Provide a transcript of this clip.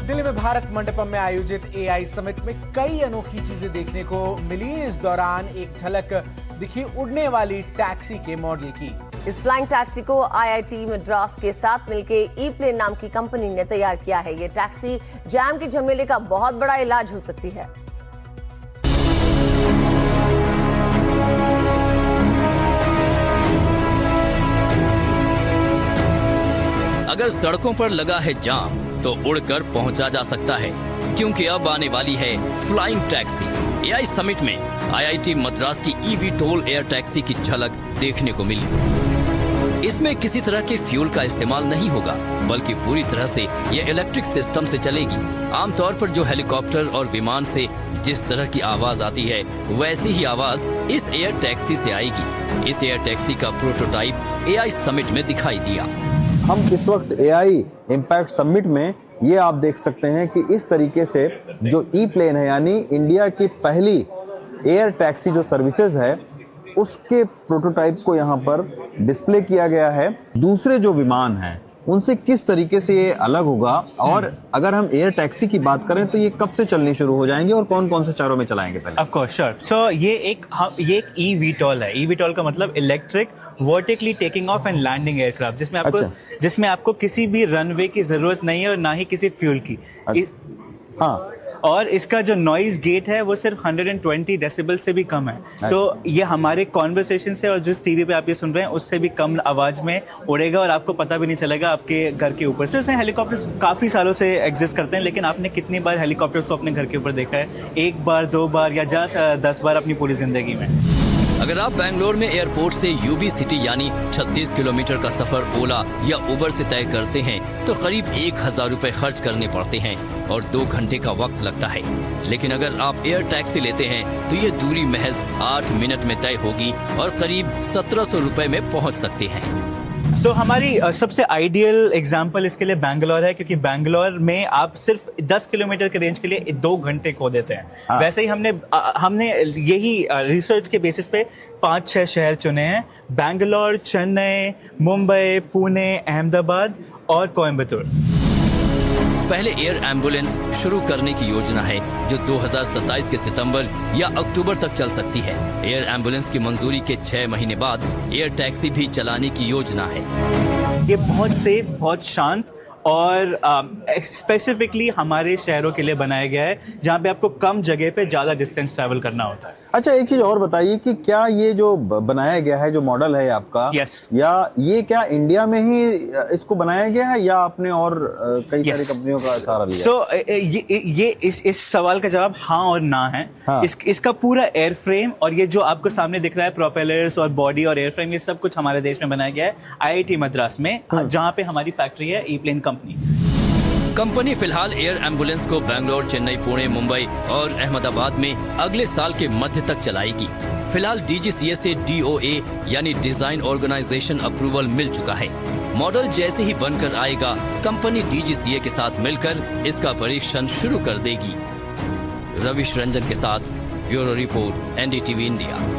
दिल्ली में भारत मंडपम में आयोजित एआई समिट में कई अनोखी चीजें देखने को मिली। इस दौरान एक झलक दिखी उड़ने वाली टैक्सी के मॉडल की। इस फ्लाइंग टैक्सी को आईआईटी मद्रास के साथ मिलकर ई-प्लेन नाम की कंपनी ने तैयार किया है। ये टैक्सी जैम के झमेले का बहुत बड़ा इलाज हो सकती है। अगर सड़कों पर लगा है जाम तो उड़कर पहुंचा जा सकता है, क्योंकि अब आने वाली है फ्लाइंग टैक्सी। एआई समिट में आईआईटी मद्रास की ईवीटोल एयर टैक्सी की झलक देखने को मिली। इसमें किसी तरह के फ्यूल का इस्तेमाल नहीं होगा, बल्कि पूरी तरह से ये इलेक्ट्रिक सिस्टम से चलेगी। आमतौर पर जो हेलीकॉप्टर और विमान से जिस तरह की आवाज आती है, वैसी ही आवाज इस एयर टैक्सी से आएगी। इस एयर टैक्सी का प्रोटोटाइप एआई समिट में दिखाई दिया। हम इस वक्त एआई इम्पैक्ट समिट में ये आप देख सकते हैं कि इस तरीके से जो ई-प्लेन है, यानी इंडिया की पहली एयर टैक्सी जो सर्विसेज है, उसके प्रोटोटाइप को यहाँ पर डिस्प्ले किया गया है। दूसरे जो विमान हैं उनसे किस तरीके से ये अलग होगा, और अगर हम एयर टैक्सी की बात करें तो ये कब से चलनी शुरू हो जाएंगे और कौन कौन से शहरों में चलाएंगे पहले? Of course, sure. सो ये एक ईवीटोल है। ईवीटोल का मतलब electric vertically taking off and landing aircraft, जिसमें आपको किसी भी रनवे की जरूरत नहीं है और ना ही किसी फ्यूल की। हाँ, और इसका जो नॉइज गेट है वो सिर्फ 120 डेसिबल से भी कम है। तो ये हमारे कॉन्वर्सेशन से और जिस टीवी पे आप ये सुन रहे हैं उससे भी कम आवाज में उड़ेगा और आपको पता भी नहीं चलेगा आपके घर के ऊपर से। हेलीकॉप्टर्स काफी सालों से एग्जिस्ट करते हैं, लेकिन आपने कितनी बार हेलीकॉप्टर्स को अपने घर के ऊपर देखा है? एक बार, 2 बार या 10 बार अपनी पूरी जिंदगी में। अगर आप बेंगलोर में एयरपोर्ट से यूबी सिटी यानी 36 किलोमीटर का सफर ओला या उबर से तय करते हैं तो करीब 1000 रुपए खर्च करने पड़ते हैं और 2 घंटे का वक्त लगता है। लेकिन अगर आप एयर टैक्सी लेते हैं तो ये दूरी महज 8 मिनट में तय होगी और करीब 1700 रुपए में पहुंच सकते हैं। सो हमारी सबसे आइडियल एग्जांपल इसके लिए बैंगलोर है, क्योंकि बैंगलोर में आप सिर्फ 10 किलोमीटर के रेंज के लिए 2 घंटे खो देते हैं। वैसे ही हमने यही रिसर्च के बेसिस पे 5-6 शहर चुने हैं: बैंगलोर, चेन्नई, मुंबई, पुणे, अहमदाबाद और कोयम्बतूर। पहले एयर एम्बुलेंस शुरू करने की योजना है जो 2027 के सितंबर या अक्टूबर तक चल सकती है। एयर एम्बुलेंस की मंजूरी के 6 महीने बाद एयर टैक्सी भी चलाने की योजना है। ये बहुत सेफ, बहुत शांत और स्पेसिफिकली हमारे शहरों के लिए बनाया गया है, जहाँ पे आपको कम जगह पे ज्यादा डिस्टेंस ट्रैवल करना होता है। अच्छा, एक चीज और बताइए कि क्या ये जो बनाया गया है, जो मॉडल है आपका, या ये क्या इंडिया में ही इसको बनाया गया है या आपने और कई सारी कंपनियों का सहारा लिया? ये इस सवाल का जवाब हाँ और ना है। हाँ। इसका पूरा एयर फ्रेम और ये जो आपको सामने दिख रहा है, प्रोपेलर्स और बॉडी और एयर फ्रेम, ये सब कुछ हमारे देश में बनाया गया है आईआईटी मद्रास में, जहाँ पे हमारी फैक्ट्री है ई-प्लेन कंपनी फिलहाल एयर एम्बुलेंस को बेंगलोर, चेन्नई, पुणे, मुंबई और अहमदाबाद में अगले साल के मध्य तक चलाएगी। फिलहाल डीजीसीए से डीओए यानी डिजाइन ऑर्गेनाइजेशन अप्रूवल मिल चुका है। मॉडल जैसे ही बनकर आएगा, कंपनी डीजीसीए के साथ मिलकर इसका परीक्षण शुरू कर देगी। रविश रंजन के साथ ब्यूरो रिपोर्ट, एनडीटीवी इंडिया।